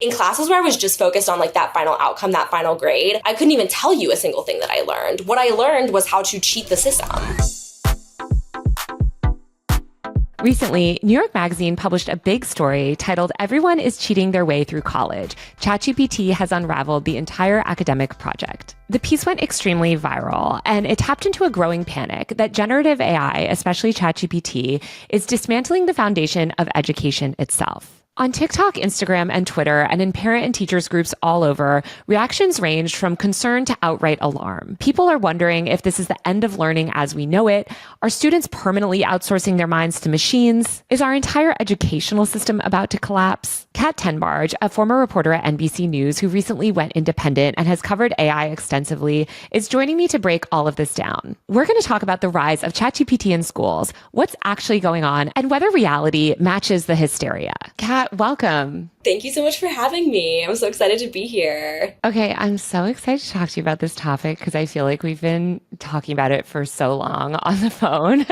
In classes where I was just focused on like that final outcome, that final grade, I couldn't even tell you a single thing that I learned. What I learned was how to cheat the system. Recently, New York Magazine published a big story titled "Everyone is Cheating Their Way Through College. ChatGPT has unraveled the entire academic project." The piece went extremely viral, and it tapped into a growing panic that generative AI, especially ChatGPT, is dismantling the foundation of education itself. On TikTok, Instagram, and Twitter, and in parent and teachers groups all over, reactions ranged from concern to outright alarm. People are wondering if this is the end of learning as we know it. Are students permanently outsourcing their minds to machines? Is our entire educational system about to collapse? Kat Tenbarge, a former reporter at NBC News who recently went independent and has covered AI extensively, is joining me to break all of this down. We're going to talk about the rise of ChatGPT in schools, what's actually going on, and whether reality matches the hysteria. Kat, welcome. Thank you so much for having me. I'm so excited to be here. Okay, I'm so excited to talk to you about this topic because I feel like we've been talking about it for so long on the phone.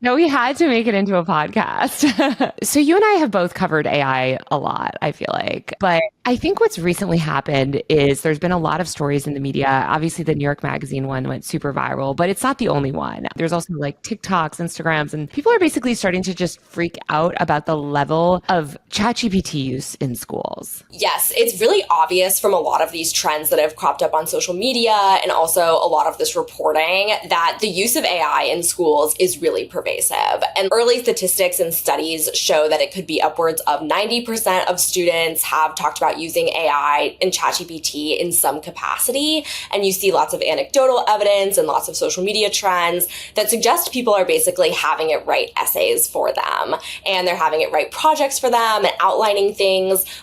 No, we had to make it into a podcast. So you and I have both covered AI a lot, I feel like. But I think what's recently happened is there's been a lot of stories in the media. Obviously, the New York Magazine one went super viral, but it's not the only one. There's also like TikToks, Instagrams, and people are basically starting to just freak out about the level of ChatGPT use in schools. Yes, it's really obvious from a lot of these trends that have cropped up on social media and also a lot of this reporting that the use of AI in schools is really pervasive. And early statistics and studies show that it could be upwards of 90% of students have talked about using AI and ChatGPT in some capacity. And you see lots of anecdotal evidence and lots of social media trends that suggest people are basically having it write essays for them. And they're having it write projects for them and outlining things.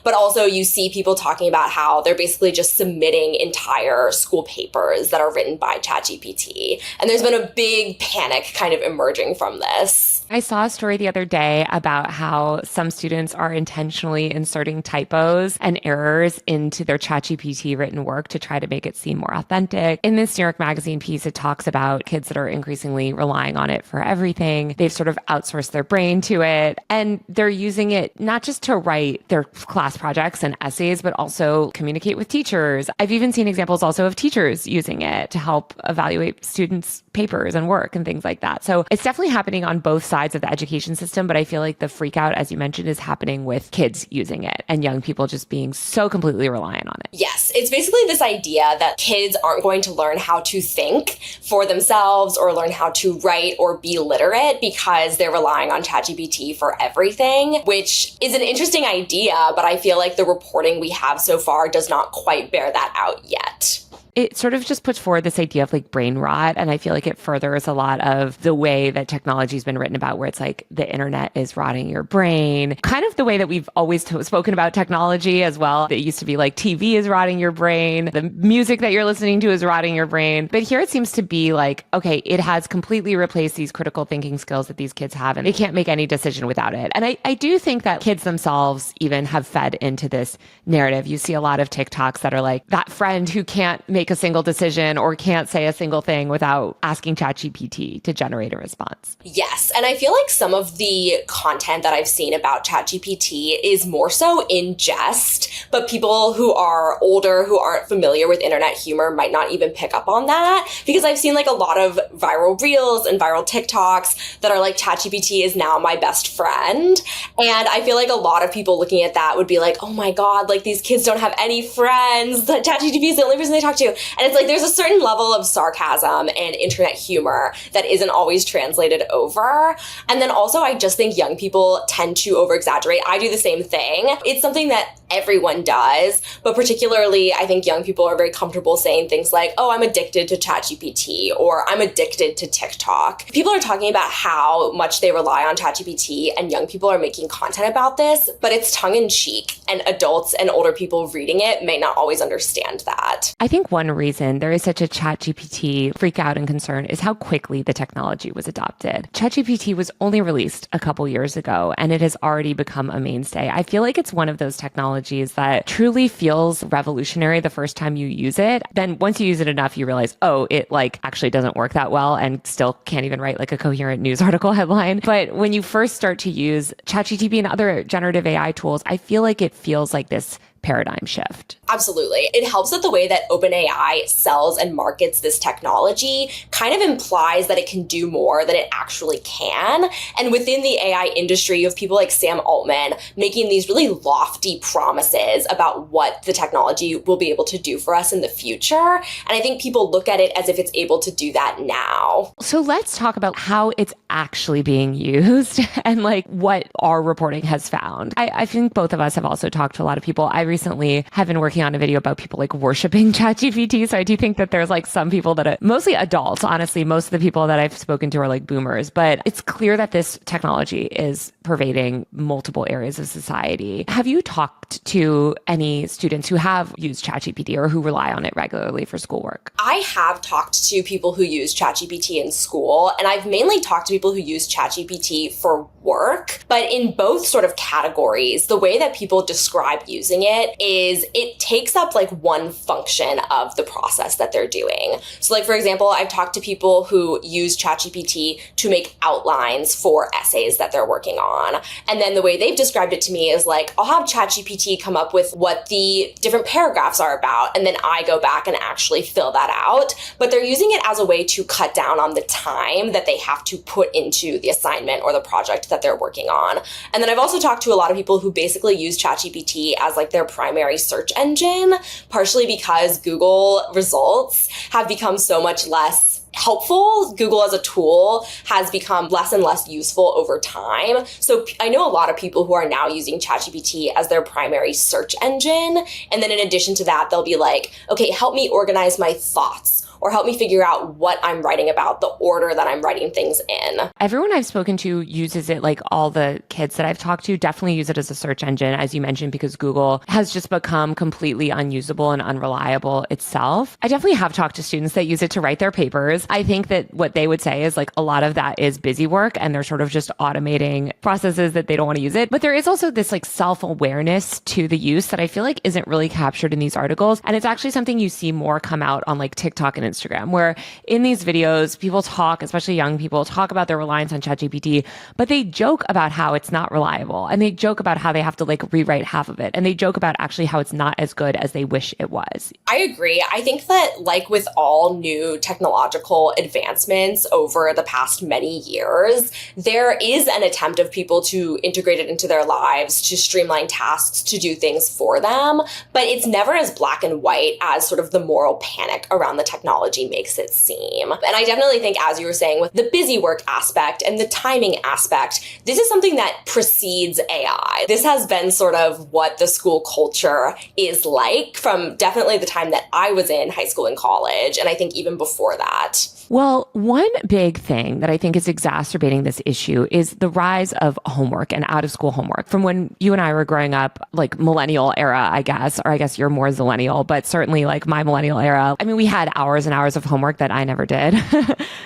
But also you see people talking about how they're basically just submitting entire school papers that are written by ChatGPT. And there's been a big panic kind of emerging from this. I saw a story the other day about how some students are intentionally inserting typos and errors into their ChatGPT written work to try to make it seem more authentic. In this New York Magazine piece, it talks about kids that are increasingly relying on it for everything. They've sort of outsourced their brain to it, and they're using it not just to write their class projects and essays, but also communicate with teachers. I've even seen examples also of teachers using it to help evaluate students' papers and work and things like that. So it's definitely happening on both sides of the education system, but I feel like the freak out, as you mentioned, is happening with kids using it and young people just being so completely reliant on it. Yes, it's basically this idea that kids aren't going to learn how to think for themselves or learn how to write or be literate because they're relying on ChatGPT for everything, which is an interesting idea, but I feel like the reporting we have so far does not quite bear that out yet. It sort of just puts forward this idea of like brain rot. And I feel like it furthers a lot of the way that technology has been written about, where it's like the internet is rotting your brain, kind of the way that we've always spoken about technology as well. It used to be like TV is rotting your brain. The music that you're listening to is rotting your brain. But here it seems to be like, okay, it has completely replaced these critical thinking skills that these kids have, and they can't make any decision without it. And I do think that kids themselves even have fed into this narrative. You see a lot of TikToks that are like that friend who can't make a single decision or can't say a single thing without asking ChatGPT to generate a response. Yes. And I feel like some of the content that I've seen about ChatGPT is more so in jest, but people who are older, who aren't familiar with internet humor might not even pick up on that, because I've seen like a lot of viral reels and viral TikToks that are like, ChatGPT is now my best friend. And I feel like a lot of people looking at that would be like, oh my God, like these kids don't have any friends. ChatGPT is the only person they talk to. And it's like, there's a certain level of sarcasm and internet humor that isn't always translated over. And then also, I just think young people tend to over exaggerate. I do the same thing. It's something that everyone does, but particularly I think young people are very comfortable saying things like, oh, I'm addicted to ChatGPT, or I'm addicted to TikTok. People are talking about how much they rely on ChatGPT, and young people are making content about this, but it's tongue in cheek, and adults and older people reading it may not always understand that. I think one reason there is such a ChatGPT freak out and concern is how quickly the technology was adopted. ChatGPT was only released a couple years ago, and it has already become a mainstay. I feel like it's one of those technologies that truly feels revolutionary the first time you use it. Then once you use it enough, you realize, oh, it like actually doesn't work that well and still can't even write like a coherent news article headline. But when you first start to use ChatGPT and other generative AI tools, I feel like it feels like this paradigm shift. Absolutely. It helps that the way that OpenAI sells and markets this technology kind of implies that it can do more than it actually can. And within the AI industry, you have people like Sam Altman making these really lofty promises about what the technology will be able to do for us in the future. And I think people look at it as if it's able to do that now. So let's talk about how it's actually being used and like what our reporting has found. I think both of us have also talked to a lot of people. I recently have been working on a video about people like worshiping ChatGPT. So I do think that there's like some people that are mostly adults. Honestly, most of the people that I've spoken to are like boomers, but it's clear that this technology is pervading multiple areas of society. Have you talked to any students who have used ChatGPT or who rely on it regularly for schoolwork? I have talked to people who use ChatGPT in school, and I've mainly talked to people who use ChatGPT for work. But in both sort of categories, the way that people describe using it is it takes up like one function of the process that they're doing. So like, for example, I've talked to people who use ChatGPT to make outlines for essays that they're working on. And then the way they've described it to me is like, I'll have ChatGPT come up with what the different paragraphs are about, and then I go back and actually fill that out. But they're using it as a way to cut down on the time that they have to put into the assignment or the project that they're working on. And then I've also talked to a lot of people who basically use ChatGPT as like their primary search engine, partially because Google results have become so much less helpful. Google as a tool has become less and less useful over time. So I know a lot of people who are now using ChatGPT as their primary search engine. And then in addition to that, they'll be like, okay, help me organize my thoughts, or help me figure out what I'm writing about, the order that I'm writing things in. Everyone I've spoken to uses it, like all the kids that I've talked to definitely use it as a search engine, as you mentioned, because Google has just become completely unusable and unreliable itself. I definitely have talked to students that use it to write their papers. I think that what they would say is like a lot of that is busy work and they're sort of just automating processes that they don't want to use it. But there is also this like self-awareness to the use that I feel like isn't really captured in these articles. And it's actually something you see more come out on like TikTok and Instagram, where in these videos, people talk, especially young people, talk about their reliance on ChatGPT, but they joke about how it's not reliable. And they joke about how they have to like rewrite half of it. And they joke about actually how it's not as good as they wish it was. I agree. I think that like with all new technological advancements over the past many years, there is an attempt of people to integrate it into their lives, to streamline tasks, to do things for them. But it's never as black and white as sort of the moral panic around the technology makes it seem. And I definitely think, as you were saying, with the busy work aspect and the timing aspect, this is something that precedes AI. This has been sort of what the school culture is like from definitely the time that I was in high school and college, and I think even before that. Well, one big thing that I think is exacerbating this issue is the rise of homework and out of school homework. From when you and I were growing up, like millennial era, I guess, or I guess you're more zillennial, but certainly like my millennial era. I mean, we had hours and hours of homework that I never did.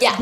Yeah.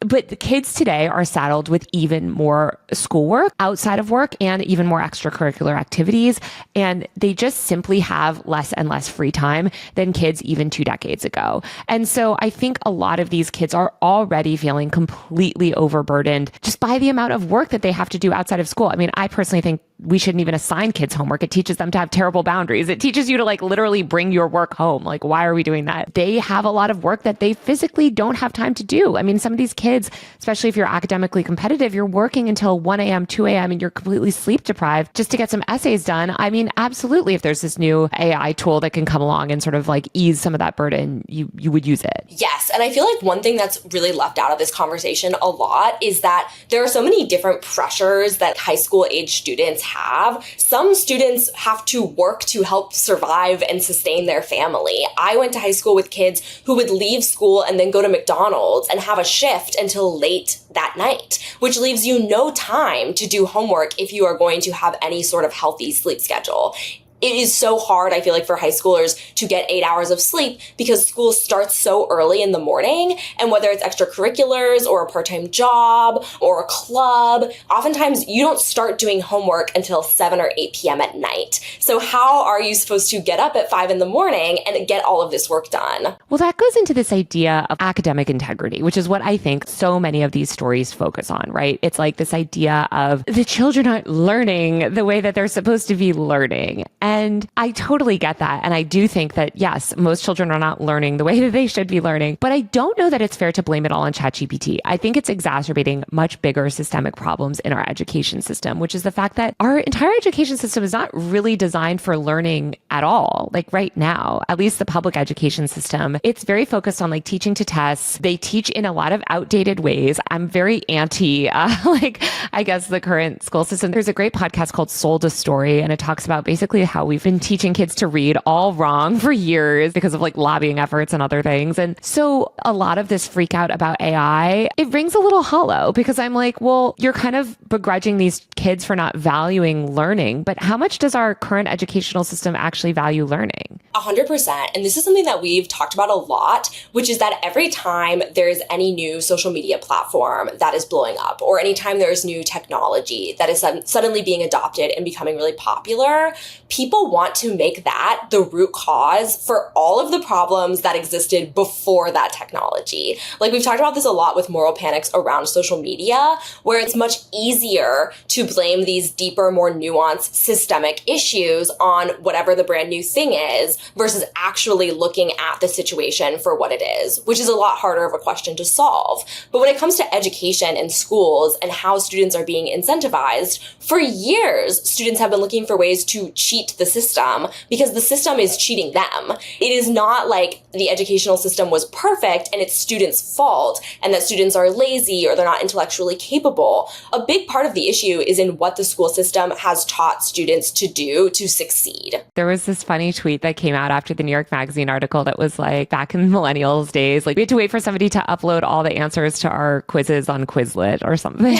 But the kids today are saddled with even more schoolwork outside of work and even more extracurricular activities. And they just simply have less and less free time than kids even 2 decades ago. And so I think a lot of these kids are already feeling completely overburdened just by the amount of work that they have to do outside of school. I mean, I personally think we shouldn't even assign kids homework. It teaches them to have terrible boundaries. It teaches you to like literally bring your work home. Like, why are we doing that? They have a lot of work that they physically don't have time to do. I mean, some of these kids, especially if you're academically competitive, you're working until 1 a.m., 2 a.m., and you're completely sleep deprived just to get some essays done. I mean, absolutely, if there's this new AI tool that can come along and sort of like ease some of that burden, you would use it. Yes. And I feel like one thing that's really left out of this conversation a lot is that there are so many different pressures that high school age students have. Some students have to work to help survive and sustain their family. I went to high school with kids who would leave school and then go to McDonald's and have a shift until late that night, which leaves you no time to do homework if you are going to have any sort of healthy sleep schedule. It is so hard, I feel like, for high schoolers to get 8 hours of sleep because school starts so early in the morning. And whether it's extracurriculars or a part-time job or a club, oftentimes you don't start doing homework until 7 or 8 p.m. at night. So how are you supposed to get up at 5 in the morning and get all of this work done? Well, that goes into this idea of academic integrity, which is what I think so many of these stories focus on, right? It's like this idea of the children aren't learning the way that they're supposed to be learning. And I totally get that. And I do think that, yes, most children are not learning the way that they should be learning. But I don't know that it's fair to blame it all on ChatGPT. I think it's exacerbating much bigger systemic problems in our education system, which is the fact that our entire education system is not really designed for learning at all. Like right now, at least the public education system, it's very focused on like teaching to tests. They teach in a lot of outdated ways. I'm very anti, I guess the current school system. There's a great podcast called Sold a Story, and it talks about basically how we've been teaching kids to read all wrong for years because of like lobbying efforts and other things. And so a lot of this freak out about AI, it rings a little hollow because I'm like, well, you're kind of begrudging these kids for not valuing learning, but how much does our current educational system actually value learning? 100%. And this is something that we've talked about a lot, which is that every time there's any new social media platform that is blowing up, or anytime there's new technology that is suddenly being adopted and becoming really popular, people want to make that the root cause for all of the problems that existed before that technology. Like we've talked about this a lot with moral panics around social media, where it's much easier to blame these deeper, more nuanced systemic issues on whatever the brand new thing is versus actually looking at the situation for what it is, which is a lot harder of a question to solve. But when it comes to education and schools and how students are being incentivized, for years, students have been looking for ways to cheat the system because the system is cheating them. It is not like the educational system was perfect and it's students' fault and that students are lazy or they're not intellectually capable. A big part of the issue is in what the school system has taught students to do to succeed. There was this funny tweet that came out after the New York Magazine article that was like, back in millennials days, like we had to wait for somebody to upload all the answers to our quizzes on Quizlet or something.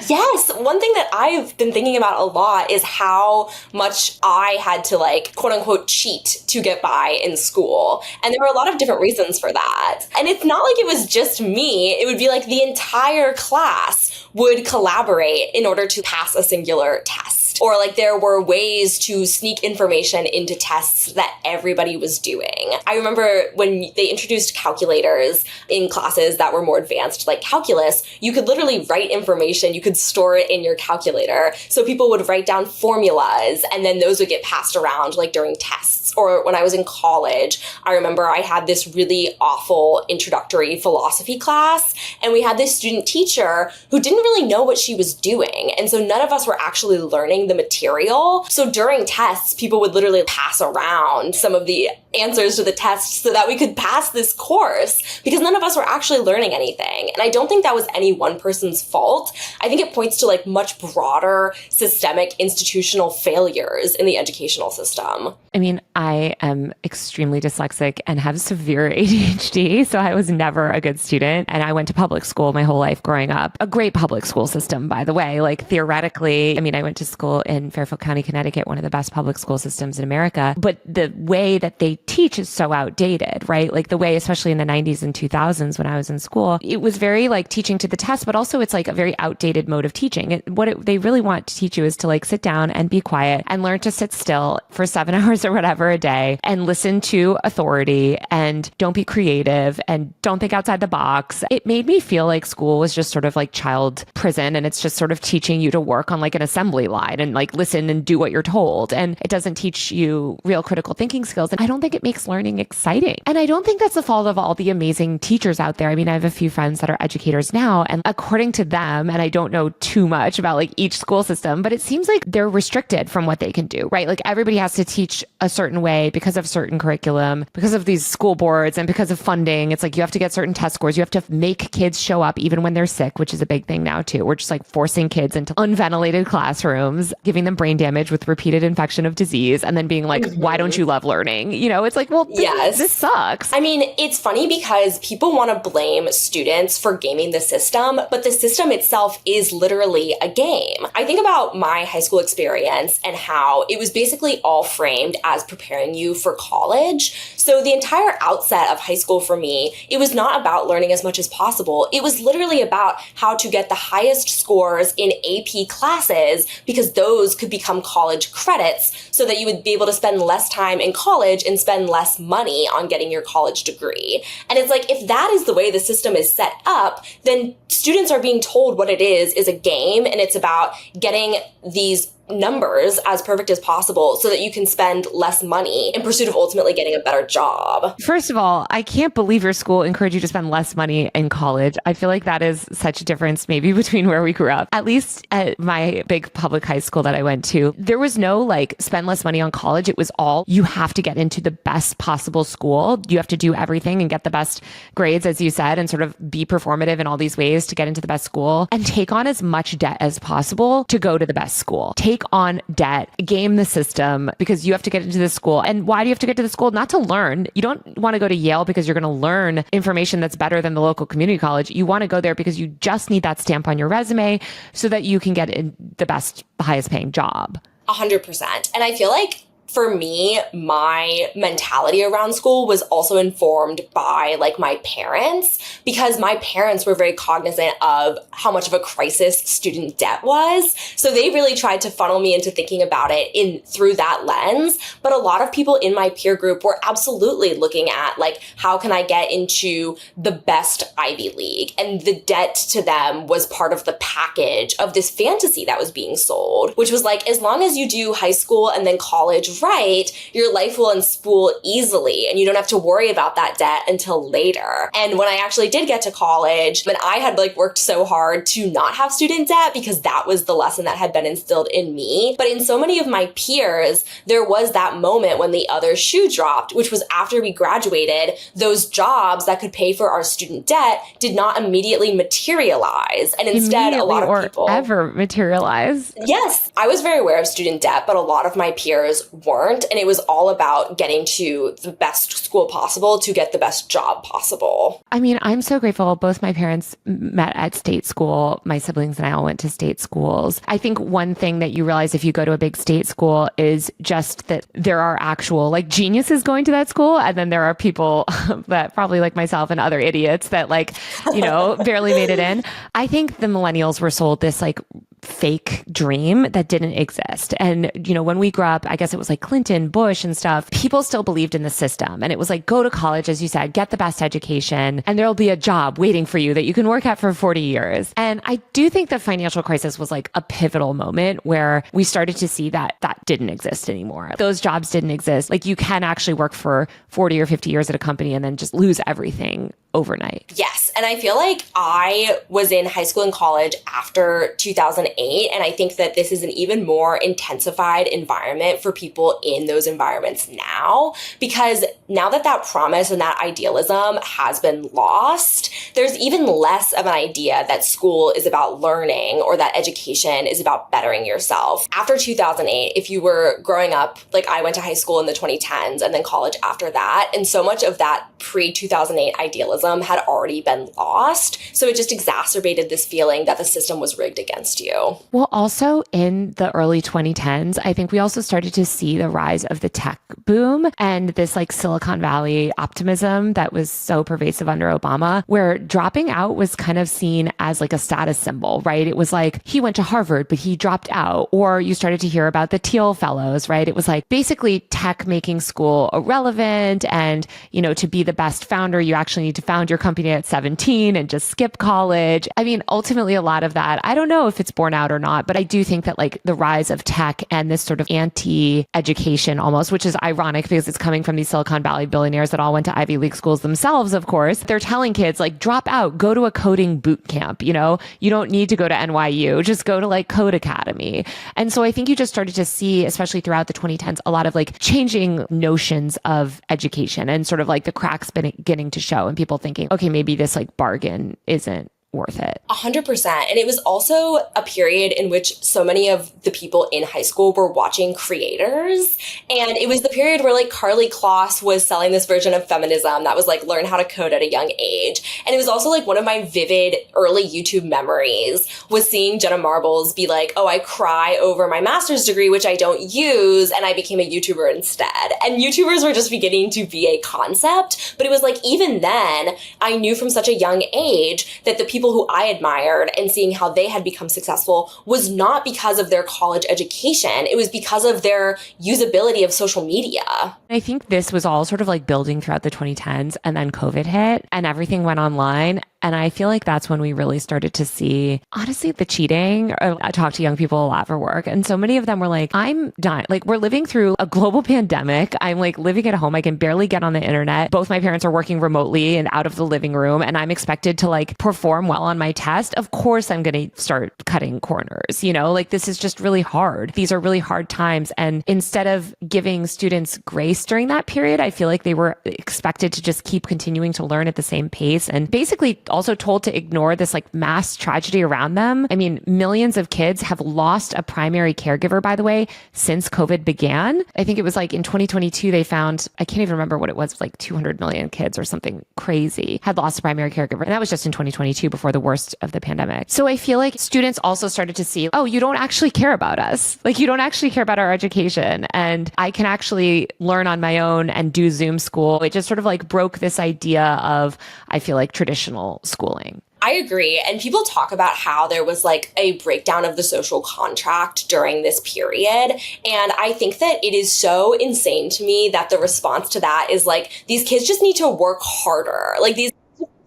Yes. One thing that I've been thinking about a lot is how much I had to like, quote unquote, cheat to get by in school. And there were a lot of different reasons for that. And it's not like it was just me. It would be like the entire class would collaborate in order to pass a singular test. Or like there were ways to sneak information into tests that everybody was doing. I remember when they introduced calculators in classes that were more advanced, like calculus, you could literally write information, you could store it in your calculator. So people would write down formulas and then those would get passed around like during tests. Or when I was in college, I remember I had this really awful introductory philosophy class and we had this student teacher who didn't really know what she was doing. And so none of us were actually learning the material. So during tests, people would literally pass around some of the answers to the tests so that we could pass this course because none of us were actually learning anything. And I don't think that was any one person's fault. I think it points to like much broader systemic institutional failures in the educational system. I mean, I am extremely dyslexic and have severe ADHD, so I was never a good student. And I went to public school my whole life growing up. A great public school system, by the way. Like theoretically, I mean, I went to school in Fairfield County, Connecticut, one of the best public school systems in America. But the way that they teach is so outdated, right? Like the way, especially in the 90s and 2000s when I was in school, it was very like teaching to the test, but also it's like a very outdated mode of teaching. They really want to teach you is to like sit down and be quiet and learn to sit still for 7 hours or whatever a day and listen to authority and don't be creative and don't think outside the box. It made me feel like school was just sort of like child prison and it's just sort of teaching you to work on like an assembly line and like listen and do what you're told. And it doesn't teach you real critical thinking skills. And I don't think it makes learning exciting. And I don't think that's the fault of all the amazing teachers out there. I mean, I have a few friends that are educators now, and according to them, and I don't know too much about like each school system, but it seems like they're restricted from what they can do, right? Like everybody has to teach a certain way because of certain curriculum, because of these school boards and because of funding. It's like you have to get certain test scores. You have to make kids show up even when they're sick, which is a big thing now too. We're just like forcing kids into unventilated classrooms, giving them brain damage with repeated infection of disease, and then being like, why don't you love learning? You know, it's like, well, this sucks. I mean, it's funny because people want to blame students for gaming the system, but the system itself is literally a game. I think about my high school experience and how it was basically all framed as preparing you for college. So the entire outset of high school for me, it was not about learning as much as possible. It was literally about how to get the highest scores in AP classes because those could become college credits so that you would be able to spend less time in college and spend less money on getting your college degree. And it's like, if that is the way the system is set up, then students are being told what it is a game, and it's about getting these numbers as perfect as possible so that you can spend less money in pursuit of ultimately getting a better job. First of all, I can't believe your school encouraged you to spend less money in college. I feel like that is such a difference maybe between where we grew up. At least at my big public high school that I went to, there was no like spend less money on college. It was all you have to get into the best possible school. You have to do everything and get the best grades, as you said, and sort of be performative in all these ways to get into the best school and take on as much debt as possible to go to the best school. Take on debt, game the system because you have to get into the school. And why do you have to get to the school? Not to learn. You don't want to go to Yale because you're going to learn information that's better than the local community college. You want to go there because you just need that stamp on your resume so that you can get in the best, highest paying job. 100%. And I feel like for me, my mentality around school was also informed by like my parents, because my parents were very cognizant of how much of a crisis student debt was. So they really tried to funnel me into thinking about it through that lens. But a lot of people in my peer group were absolutely looking at like, how can I get into the best Ivy League? And the debt to them was part of the package of this fantasy that was being sold, which was like, as long as you do high school and then college right, your life will unspool easily and you don't have to worry about that debt until later. And when I actually did get to college, and I had like worked so hard to not have student debt because that was the lesson that had been instilled in me. But in so many of my peers, there was that moment when the other shoe dropped, which was after we graduated, those jobs that could pay for our student debt did not immediately materialize. And instead, a lot of people ever materialize. Yes, I was very aware of student debt, but a lot of my peers weren't. And it was all about getting to the best school possible to get the best job possible. I mean, I'm so grateful. Both my parents met at state school. My siblings and I all went to state schools. I think one thing that you realize if you go to a big state school is just that there are actual like geniuses going to that school. And then there are people that probably like myself and other idiots that like, you know, barely made it in. I think the millennials were sold this like fake dream that didn't exist. And, you know, when we grew up, I guess it was like Clinton, Bush and stuff, people still believed in the system. And it was like, go to college, as you said, get the best education, and there'll be a job waiting for you that you can work at for 40 years. And I do think the financial crisis was like a pivotal moment where we started to see that that didn't exist anymore. Those jobs didn't exist. Like you can actually work for 40 or 50 years at a company and then just lose everything overnight. Yes. And I feel like I was in high school and college after 2008. And I think that this is an even more intensified environment for people in those environments now, because now that that promise and that idealism has been lost, there's even less of an idea that school is about learning or that education is about bettering yourself. After 2008, if you were growing up, like I went to high school in the 2010s and then college after that, and so much of that pre-2008 idealism had already been lost. So it just exacerbated this feeling that the system was rigged against you. Well, also in the early 2010s, I think we also started to see the rise of the tech boom and this like Silicon Valley optimism that was so pervasive under Obama, where dropping out was kind of seen as like a status symbol, right? It was like he went to Harvard, but he dropped out. Or you started to hear about the Teal Fellows, right? It was like basically tech making school irrelevant. And, you know, to be the best founder, you actually need to found your company at 17 and just skip college. I mean, ultimately, a lot of that, I don't know if it's borne out or not, but I do think that like the rise of tech and this sort of anti-education almost, which is ironic because it's coming from these Silicon Valley billionaires that all went to Ivy League schools themselves, of course. They're telling kids like, drop out, go to a coding boot camp. You know, you don't need to go to NYU, just go to like Code Academy. And so I think you just started to see, especially throughout the 2010s, a lot of like changing notions of education and sort of like the cracks beginning to show and people thinking, okay, maybe this like bargain isn't worth it. 100%. And it was also a period in which so many of the people in high school were watching creators. And it was the period where like Carly Kloss was selling this version of feminism that was like learn how to code at a young age. And it was also like one of my vivid early YouTube memories was seeing Jenna Marbles be like, oh, I cry over my master's degree, which I don't use. And I became a YouTuber instead. And YouTubers were just beginning to be a concept. But it was like, even then, I knew from such a young age that the people who I admired and seeing how they had become successful was not because of their college education. It was because of their usability of social media. I think this was all sort of like building throughout the 2010s, and then COVID hit and everything went online. And I feel like that's when we really started to see, honestly, the cheating. I talk to young people a lot for work. And so many of them were like, I'm done. Like, we're living through a global pandemic. I'm like living at home. I can barely get on the internet. Both my parents are working remotely and out of the living room. And I'm expected to like perform well on my test. Of course, I'm going to start cutting corners. Like this is just really hard. These are really hard times. And instead of giving students grace during that period, I feel like they were expected to just keep continuing to learn at the same pace and basically also told to ignore this like mass tragedy around them. I mean, millions of kids have lost a primary caregiver, by the way, since COVID began. I think it was like in 2022, they found, I can't even remember what it was, like 200 million kids or something crazy had lost a primary caregiver. And that was just in 2022 before the worst of the pandemic. So I feel like students also started to see, oh, you don't actually care about us. Like you don't actually care about our education. And I can actually learn on my own and do Zoom school. It just sort of like broke this idea of, I feel like, traditional schooling. I agree. And people talk about how there was like a breakdown of the social contract during this period. And I think that it is so insane to me that the response to that is like, these kids just need to work harder. Like these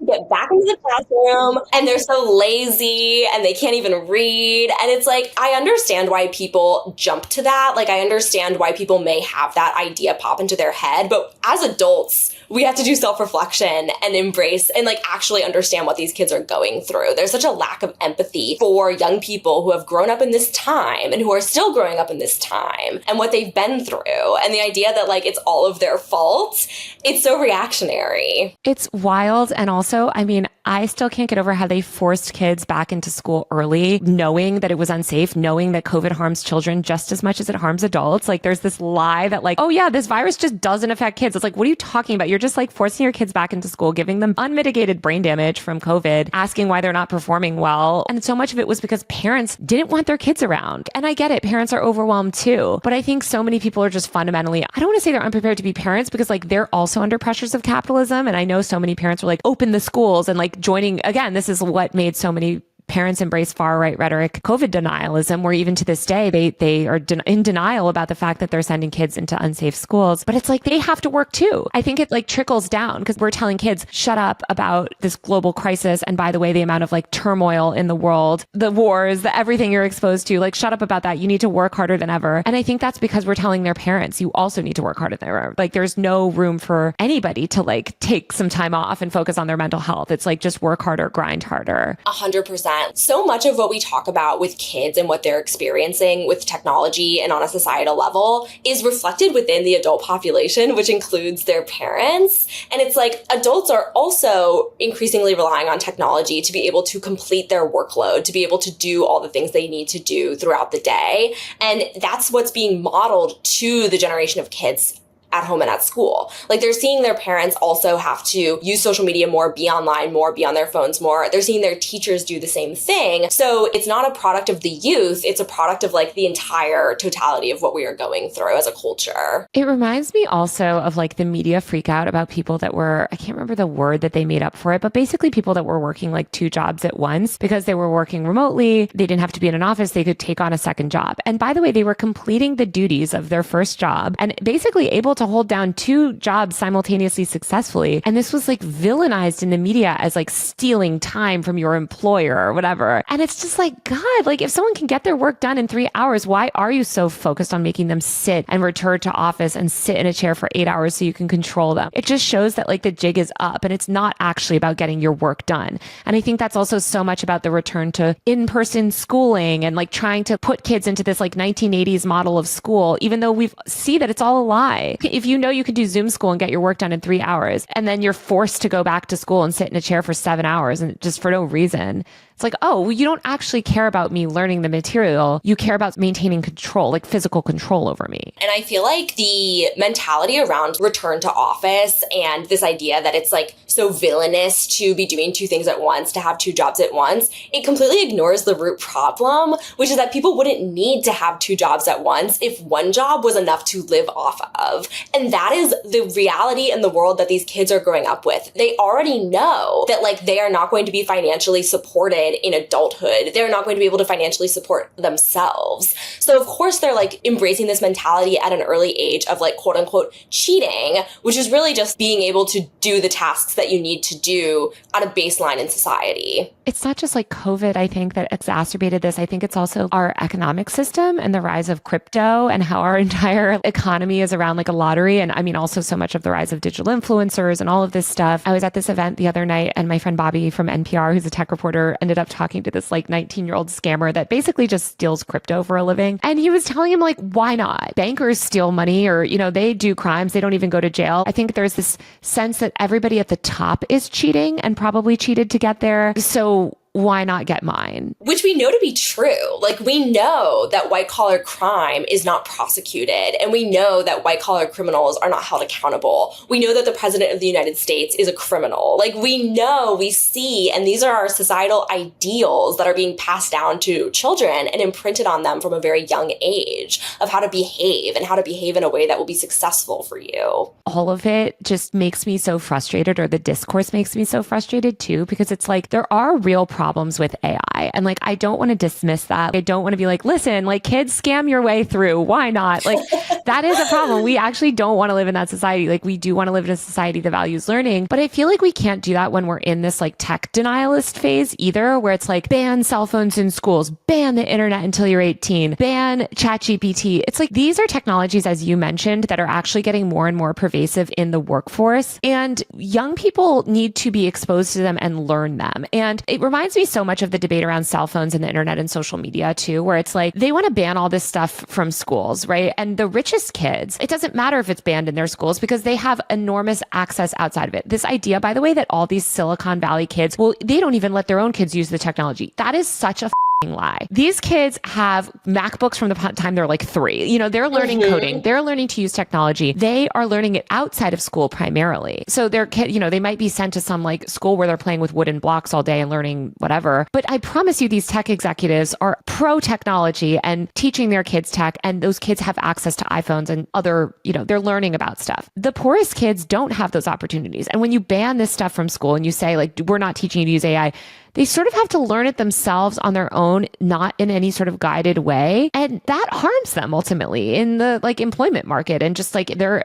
get back into the classroom and they're so lazy and they can't even read. And it's like, I understand why people jump to that. Like, I understand why people may have that idea pop into their head. But as adults, we have to do self-reflection and embrace and like actually understand what these kids are going through. There's such a lack of empathy for young people who have grown up in this time and who are still growing up in this time and what they've been through. And the idea that like it's all of their fault, it's so reactionary. It's wild. And also, I mean, I still can't get over how they forced kids back into school early, knowing that it was unsafe, knowing that COVID harms children just as much as it harms adults. Like there's this lie that like, oh yeah, this virus just doesn't affect kids. It's like, what are you talking about? You're just like forcing your kids back into school, giving them unmitigated brain damage from COVID, asking why they're not performing well. And so much of it was because parents didn't want their kids around. And I get it. Parents are overwhelmed too. But I think so many people are just fundamentally, I don't want to say they're unprepared to be parents because like they're also under pressures of capitalism. And I know so many parents were like, open the schools and like joining. Again, this is what made so many parents embrace far-right rhetoric, COVID denialism, where even to this day, they are in denial about the fact that they're sending kids into unsafe schools. But it's like, they have to work too. I think it like trickles down because we're telling kids, shut up about this global crisis. And by the way, the amount of like turmoil in the world, the wars, everything you're exposed to, like, shut up about that. You need to work harder than ever. And I think that's because we're telling their parents, you also need to work harder than ever. Like, there's no room for anybody to like take some time off and focus on their mental health. It's like, just work harder, grind harder. 100%. So much of what we talk about with kids and what they're experiencing with technology and on a societal level is reflected within the adult population, which includes their parents. And it's like adults are also increasingly relying on technology to be able to complete their workload, to be able to do all the things they need to do throughout the day. And that's what's being modeled to the generation of kids at home and at school. Like, they're seeing their parents also have to use social media more, be online more, be on their phones more. They're seeing their teachers do the same thing. So it's not a product of the youth. It's a product of like the entire totality of what we are going through as a culture. It reminds me also of like the media freak out about people that were, I can't remember the word that they made up for it, but basically people that were working like 2 jobs at once because they were working remotely. They didn't have to be in an office. They could take on a second job. And by the way, they were completing the duties of their first job and basically able to hold down 2 jobs simultaneously successfully. And this was like villainized in the media as like stealing time from your employer or whatever. And it's just like, God, like if someone can get their work done in 3 hours, why are you so focused on making them sit and return to office and sit in a chair for 8 hours so you can control them? It just shows that like the jig is up and it's not actually about getting your work done. And I think that's also so much about the return to in-person schooling and like trying to put kids into this like 1980s model of school, even though we see that it's all a lie. If you know you can do Zoom school and get your work done in 3 hours, and then you're forced to go back to school and sit in a chair for 7 hours and just for no reason. It's like, oh, well, you don't actually care about me learning the material. You care about maintaining control, like physical control over me. And I feel like the mentality around return to office and this idea that it's like so villainous to be doing 2 things at once, to have 2 jobs at once, it completely ignores the root problem, which is that people wouldn't need to have 2 jobs at once if 1 job was enough to live off of. And that is the reality in the world that these kids are growing up with. They already know that like they are not going to be financially supported supported in adulthood. They're not going to be able to financially support themselves. So of course they're like embracing this mentality at an early age of like quote unquote cheating, which is really just being able to do the tasks that you need to do at a baseline in society. It's not just like COVID, I think, that exacerbated this. I think it's also our economic system and the rise of crypto and how our entire economy is around like a lottery. And I mean, also so much of the rise of digital influencers and all of this stuff. I was at this event the other night and my friend Bobby from NPR, who's a tech reporter, ended up talking to this like 19-year-old scammer that basically just steals crypto for a living. And he was telling him like, why not? Bankers steal money or, they do crimes. They don't even go to jail. I think there's this sense that everybody at the top is cheating and probably cheated to get there. So why not get mine? Which we know to be true. Like, we know that white collar crime is not prosecuted, and we know that white collar criminals are not held accountable. We know that the president of the United States is a criminal. Like, we know, we see, and these are our societal ideals that are being passed down to children and imprinted on them from a very young age of how to behave and how to behave in a way that will be successful for you. All of it just makes me so frustrated, or the discourse makes me so frustrated too, because it's like there are real problems with AI. And like, I don't want to dismiss that. I don't want to be like, listen, like kids scam your way through. Why not? Like that is a problem. We actually don't want to live in that society. Like we do want to live in a society that values learning. But I feel like we can't do that when we're in this like tech denialist phase either, where it's like ban cell phones in schools, ban the internet until you're 18, ban ChatGPT. It's like these are technologies, as you mentioned, that are actually getting more and more pervasive in the workforce. And young people need to be exposed to them and learn them. And it reminds me so much of the debate around cell phones and the internet and social media too, where it's like they want to ban all this stuff from schools, right? And the richest kids, it doesn't matter if it's banned in their schools because they have enormous access outside of it. This idea, by the way, that all these Silicon Valley kids, well, they don't even let their own kids use the technology. That is such a lie. These kids have MacBooks from the time they're like 3. They're learning coding. They're learning to use technology. They are learning it outside of school primarily. So they're, they might be sent to some like school where they're playing with wooden blocks all day and learning whatever. But I promise you, these tech executives are pro technology and teaching their kids tech. And those kids have access to iPhones and other, they're learning about stuff. The poorest kids don't have those opportunities. And when you ban this stuff from school and you say like, we're not teaching you to use AI, they sort of have to learn it themselves on their own, not in any sort of guided way. And that harms them ultimately in the like employment market and just like their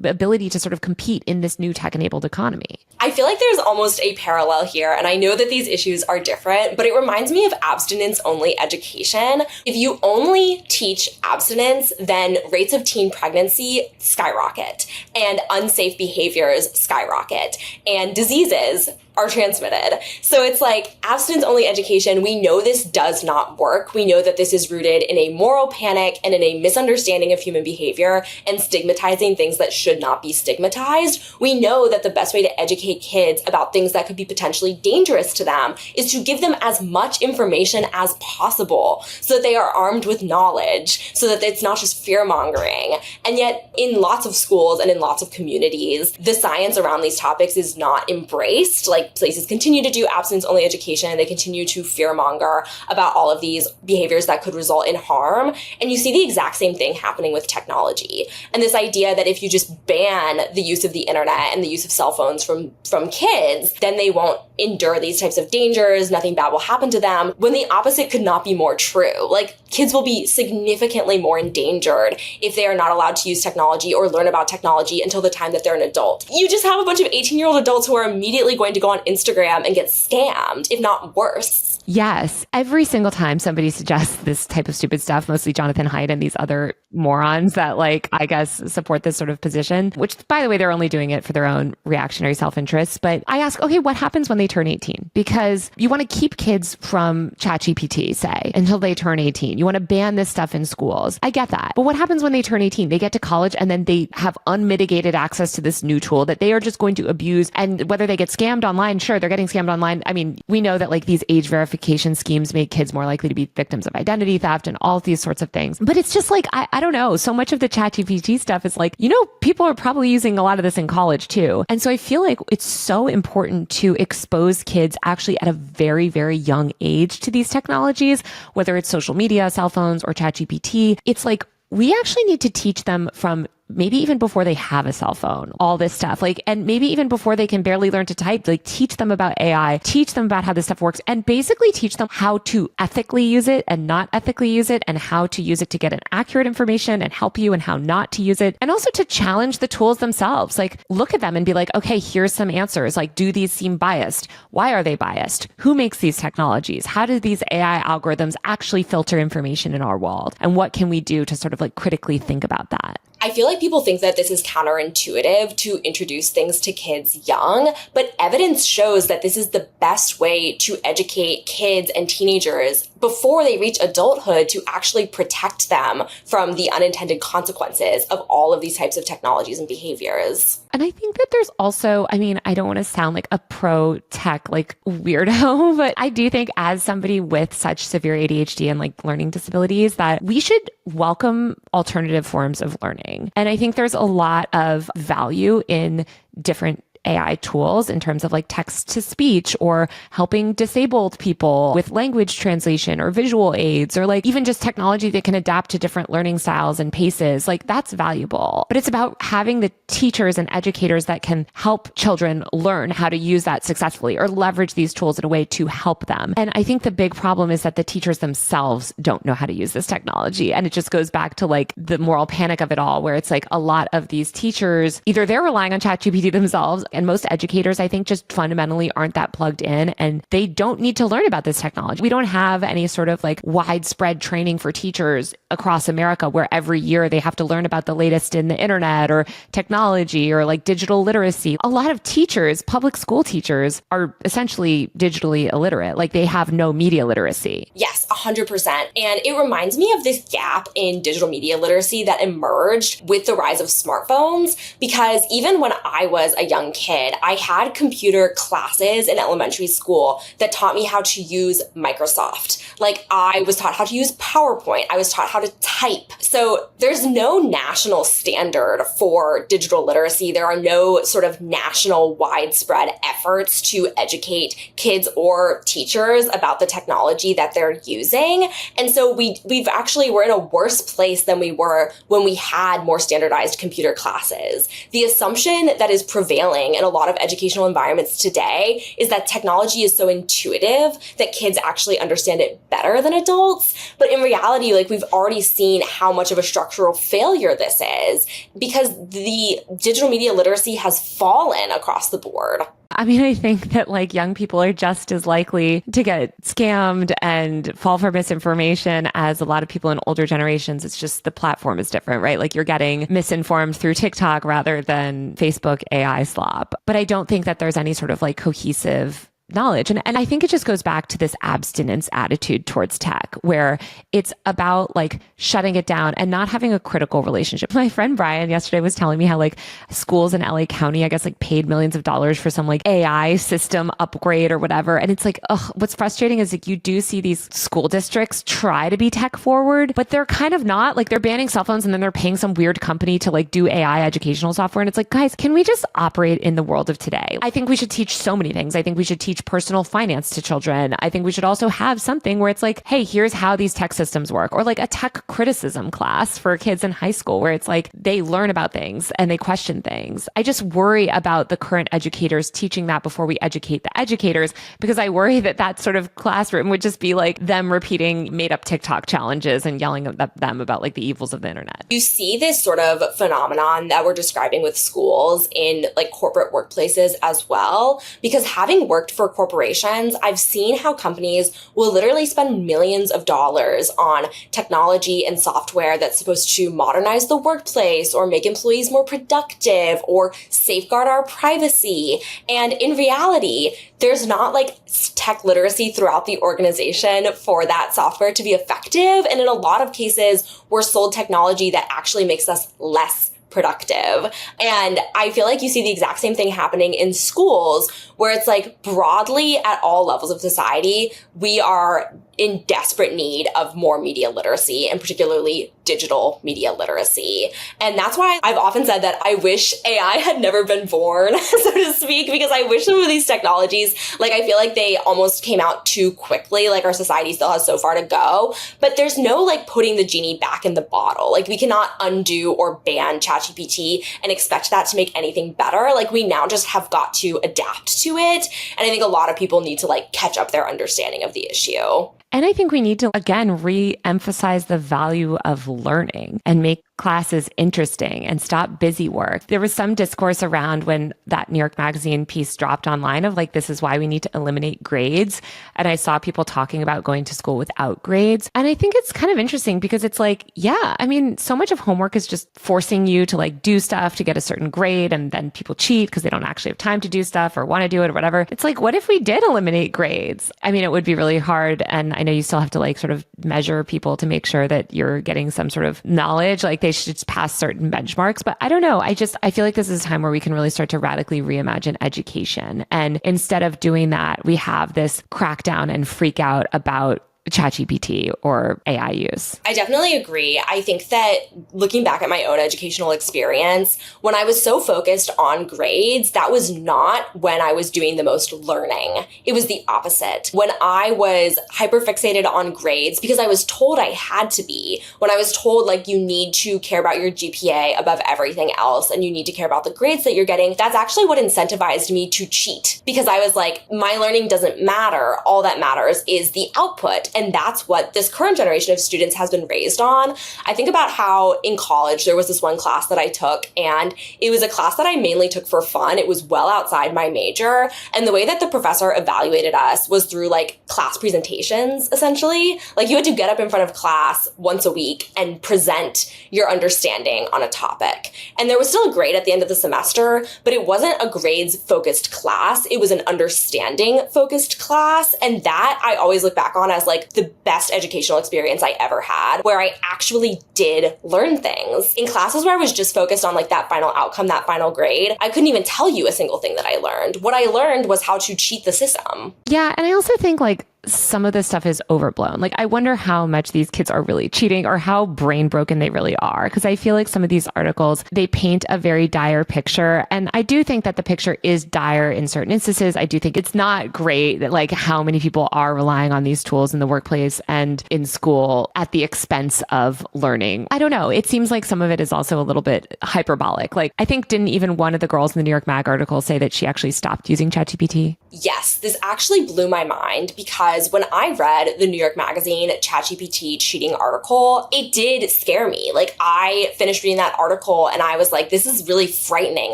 ability to sort of compete in this new tech-enabled economy. I feel like there's almost a parallel here, and I know that these issues are different, but it reminds me of abstinence-only education. If you only teach abstinence, then rates of teen pregnancy skyrocket, and unsafe behaviors skyrocket, and diseases are transmitted. So it's like abstinence-only education, we know this does not work. We know that this is rooted in a moral panic and in a misunderstanding of human behavior and stigmatizing things that should not be stigmatized. We know that the best way to educate kids about things that could be potentially dangerous to them is to give them as much information as possible so that they are armed with knowledge, so that it's not just fear-mongering. And yet in lots of schools and in lots of communities, the science around these topics is not embraced. Like places continue to do abstinence-only education. They continue to fearmonger about all of these behaviors that could result in harm. And you see the exact same thing happening with technology. And this idea that if you just ban the use of the internet and the use of cell phones from kids, then they won't endure these types of dangers, nothing bad will happen to them, when the opposite could not be more true. Like, kids will be significantly more endangered if they are not allowed to use technology or learn about technology until the time that they're an adult. You just have a bunch of 18-year-old adults who are immediately going to go on Instagram and get scammed, if not worse. Yes. Every single time somebody suggests this type of stupid stuff, mostly Jonathan Haidt and these other morons that like, I guess, support this sort of position, which by the way, they're only doing it for their own reactionary self-interest. But I ask, okay, what happens when they turn 18? Because you want to keep kids from ChatGPT, say, until they turn 18. You want to ban this stuff in schools. I get that. But what happens when they turn 18? They get to college and then they have unmitigated access to this new tool that they are just going to abuse. And whether they get scammed online, sure, they're getting scammed online. I mean, we know that like these age verification schemes make kids more likely to be victims of identity theft and all of these sorts of things. But it's just like, I don't know. So much of the ChatGPT stuff is like, people are probably using a lot of this in college too. And so I feel like it's so important to expose kids actually at a very, very young age to these technologies, whether it's social media, cell phones, or ChatGPT. It's like, we actually need to teach them from maybe even before they have a cell phone, all this stuff, like, and maybe even before they can barely learn to type, like teach them about AI, teach them about how this stuff works, and basically teach them how to ethically use it and not ethically use it, and how to use it to get an accurate information and help you, and how not to use it. And also to challenge the tools themselves, like look at them and be like, okay, here's some answers. Like, do these seem biased? Why are they biased? Who makes these technologies? How do these AI algorithms actually filter information in our world? And what can we do to sort of like critically think about that? I feel like people think that this is counterintuitive to introduce things to kids young, but evidence shows that this is the best way to educate kids and teenagers before they reach adulthood to actually protect them from the unintended consequences of all of these types of technologies and behaviors. And I think that there's also, I mean, I don't want to sound like a pro tech like weirdo, but I do think as somebody with such severe ADHD and like learning disabilities that we should welcome alternative forms of learning. And I think there's a lot of value in different AI tools in terms of like text to speech, or helping disabled people with language translation or visual aids, or like even just technology that can adapt to different learning styles and paces. Like that's valuable, but it's about having the teachers and educators that can help children learn how to use that successfully or leverage these tools in a way to help them. And I think the big problem is that the teachers themselves don't know how to use this technology. And it just goes back to like the moral panic of it all, where it's like a lot of these teachers, either they're relying on ChatGPT themselves, and most educators, I think, just fundamentally aren't that plugged in, and they don't need to learn about this technology. We don't have any sort of like widespread training for teachers across America where every year they have to learn about the latest in the internet or technology or like digital literacy. A lot of teachers, public school teachers, are essentially digitally illiterate. Like they have no media literacy. Yes, 100%. And it reminds me of this gap in digital media literacy that emerged with the rise of smartphones, because even when I was a young kid, I had computer classes in elementary school that taught me how to use Microsoft. Like I was taught how to use PowerPoint. I was taught how to type. So there's no national standard for digital literacy. There are no sort of national widespread efforts to educate kids or teachers about the technology that they're using. And so we're in a worse place than we were when we had more standardized computer classes. The assumption that is prevailing in a lot of educational environments today is that technology is so intuitive that kids actually understand it better than adults. But in reality, like we've already seen how much of a structural failure this is, because the digital media literacy has fallen across the board. I mean, I think that like young people are just as likely to get scammed and fall for misinformation as a lot of people in older generations. It's just the platform is different, right? Like you're getting misinformed through TikTok rather than Facebook AI slop. But I don't think that there's any sort of like cohesive knowledge. And I think it just goes back to this abstinence attitude towards tech, where it's about like shutting it down and not having a critical relationship. My friend Brian yesterday was telling me how like schools in LA County, I guess, like paid millions of dollars for some like AI system upgrade or whatever. And it's like, what's frustrating is like you do see these school districts try to be tech forward, but they're kind of not. Like they're banning cell phones and then they're paying some weird company to like do AI educational software. And it's like, guys, can we just operate in the world of today? I think we should teach so many things. I think we should teach personal finance to children. I think we should also have something where it's like, hey, here's how these tech systems work, or like a tech criticism class for kids in high school where it's like they learn about things and they question things. I just worry about the current educators teaching that before we educate the educators, because I worry that that sort of classroom would just be like them repeating made up TikTok challenges and yelling at them about like the evils of the internet. You see this sort of phenomenon that we're describing with schools in like corporate workplaces as well, because having worked for corporations, I've seen how companies will literally spend millions of dollars on technology and software that's supposed to modernize the workplace or make employees more productive or safeguard our privacy. And in reality, there's not like tech literacy throughout the organization for that software to be effective. And in a lot of cases, we're sold technology that actually makes us less productive. And I feel like you see the exact same thing happening in schools, where it's like broadly at all levels of society, we are in desperate need of more media literacy, and particularly digital media literacy. And that's why I've often said that I wish AI had never been born, so to speak, because I wish some of these technologies, like I feel like they almost came out too quickly. Like our society still has so far to go, but there's no like putting the genie back in the bottle. Like we cannot undo or ban ChatGPT and expect that to make anything better. Like we now just have got to adapt to it. And I think a lot of people need to like catch up their understanding of the issue. And I think we need to, again, re-emphasize the value of learning and make classes interesting and stop busy work. There was some discourse around when that New York Magazine piece dropped online of like, this is why we need to eliminate grades. And I saw people talking about going to school without grades. And I think it's kind of interesting because it's like, yeah, I mean, so much of homework is just forcing you to like do stuff to get a certain grade. And then people cheat because they don't actually have time to do stuff or want to do it or whatever. It's like, what if we did eliminate grades? I mean, it would be really hard. And I know you still have to like sort of measure people to make sure that you're getting some sort of knowledge, like they should pass certain benchmarks. But I don't know. I feel like this is a time where we can really start to radically reimagine education. And instead of doing that, we have this crackdown and freak out about ChatGPT or AI use. I definitely agree. I think that looking back at my own educational experience, when I was so focused on grades, that was not when I was doing the most learning. It was the opposite. When I was hyperfixated on grades because I was told I had to be, when I was told like you need to care about your GPA above everything else and you need to care about the grades that you're getting, that's actually what incentivized me to cheat because I was like, my learning doesn't matter. All that matters is the output. And that's what this current generation of students has been raised on. I think about how in college, there was this one class that I took, and it was a class that I mainly took for fun. It was well outside my major. And the way that the professor evaluated us was through like class presentations, essentially. Like you had to get up in front of class once a week and present your understanding on a topic. And there was still a grade at the end of the semester, but it wasn't a grades focused class. It was an understanding focused class. And that I always look back on as like the best educational experience I ever had, where I actually did learn things. In classes where I was just focused on like that final outcome, that final grade, I couldn't even tell you a single thing that I learned. What I learned was how to cheat the system. Yeah. And I also think like some of this stuff is overblown. Like, I wonder how much these kids are really cheating or how brain broken they really are. Because I feel like some of these articles, they paint a very dire picture. And I do think that the picture is dire in certain instances. I do think it's not great that like how many people are relying on these tools in the workplace and in school at the expense of learning. I don't know. It seems like some of it is also a little bit hyperbolic. Like, I think didn't even one of the girls in the New York Mag article say that she actually stopped using ChatGPT? Yes, this actually blew my mind because when I read the New York Magazine ChatGPT cheating article, it did scare me. Like, I finished reading that article and I was like, this is really frightening,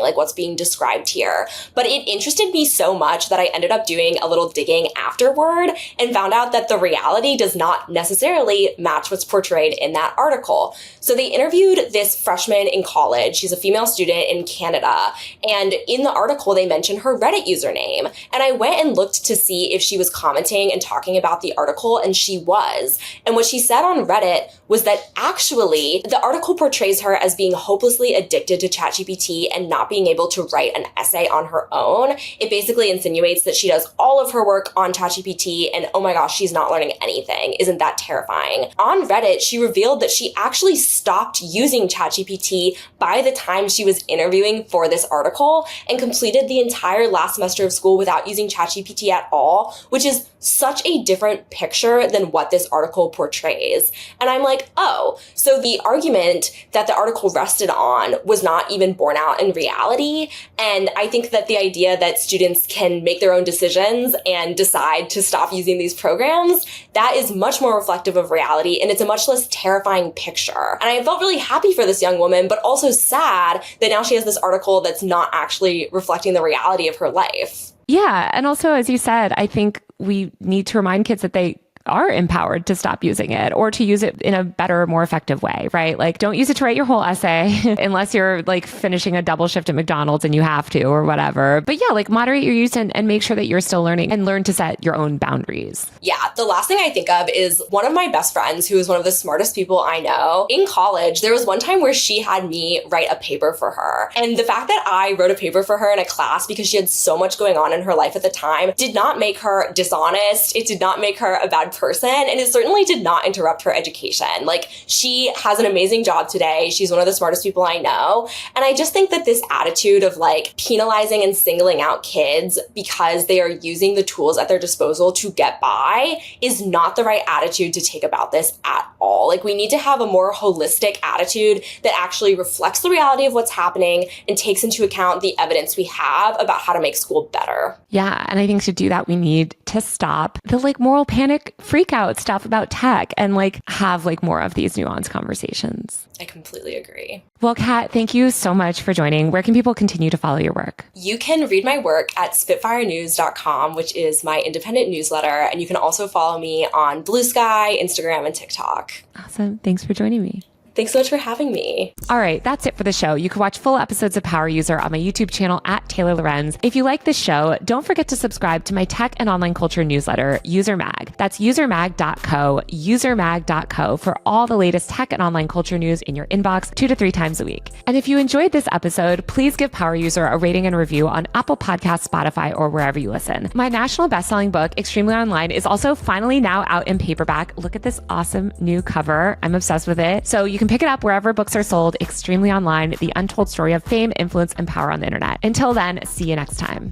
like what's being described here. But it interested me so much that I ended up doing a little digging afterward and found out that the reality does not necessarily match what's portrayed in that article. So they interviewed this freshman in college. She's a female student in Canada. And in the article, they mentioned her Reddit username. And I went and looked to see if she was commenting and talking about the article, and she was. And what she said on Reddit was that actually the article portrays her as being hopelessly addicted to ChatGPT and not being able to write an essay on her own. It basically insinuates that she does all of her work on ChatGPT and oh my gosh, she's not learning anything. Isn't that terrifying? On Reddit, she revealed that she actually stopped using ChatGPT by the time she was interviewing for this article and completed the entire last semester of school without using ChatGPT at all, which is such a different picture than what this article portrays. And I'm like, oh, so the argument that the article rested on was not even borne out in reality. And I think that the idea that students can make their own decisions and decide to stop using these programs, that is much more reflective of reality, and it's a much less terrifying picture. And I felt really happy for this young woman, but also sad that now she has this article that's not actually reflecting the reality of her life. Yeah. And also, as you said, I think we need to remind kids that they are empowered to stop using it or to use it in a better, more effective way, right? Like, don't use it to write your whole essay unless you're like finishing a double shift at McDonald's and you have to or whatever. But yeah, like moderate your use and make sure that you're still learning and learn to set your own boundaries. Yeah. The last thing I think of is one of my best friends who is one of the smartest people I know. In college, there was one time where she had me write a paper for her. And the fact that I wrote a paper for her in a class because she had so much going on in her life at the time did not make her dishonest. It did not make her a bad bad person, and it certainly did not interrupt her education. Like, she has an amazing job today. She's one of the smartest people I know. And I just think that this attitude of like penalizing and singling out kids because they are using the tools at their disposal to get by is not the right attitude to take about this at all. Like, we need to have a more holistic attitude that actually reflects the reality of what's happening and takes into account the evidence we have about how to make school better. Yeah. And I think to do that, we need to stop the like moral panic freak out stuff about tech and like have like more of these nuanced conversations. I completely agree. Well, Kat, thank you so much for joining. Where can people continue to follow your work? You can read my work at spitfirenews.com, which is my independent newsletter. And you can also follow me on Blue Sky, Instagram, and TikTok. Awesome. Thanks for joining me. Thanks so much for having me. All right, that's it for the show. You can watch full episodes of Power User on my YouTube channel at Taylor Lorenz. If you like this show, don't forget to subscribe to my tech and online culture newsletter, User Mag. That's usermag.co, usermag.co for all the latest tech and online culture news in your inbox 2 to 3 times a week. And if you enjoyed this episode, please give Power User a rating and review on Apple Podcasts, Spotify, or wherever you listen. My national best-selling book, Extremely Online, is also finally now out in paperback. Look at this awesome new cover. I'm obsessed with it. So you can pick it up wherever books are sold. Extremely Online, the untold story of fame, influence, and power on the internet. Until then, see you next time.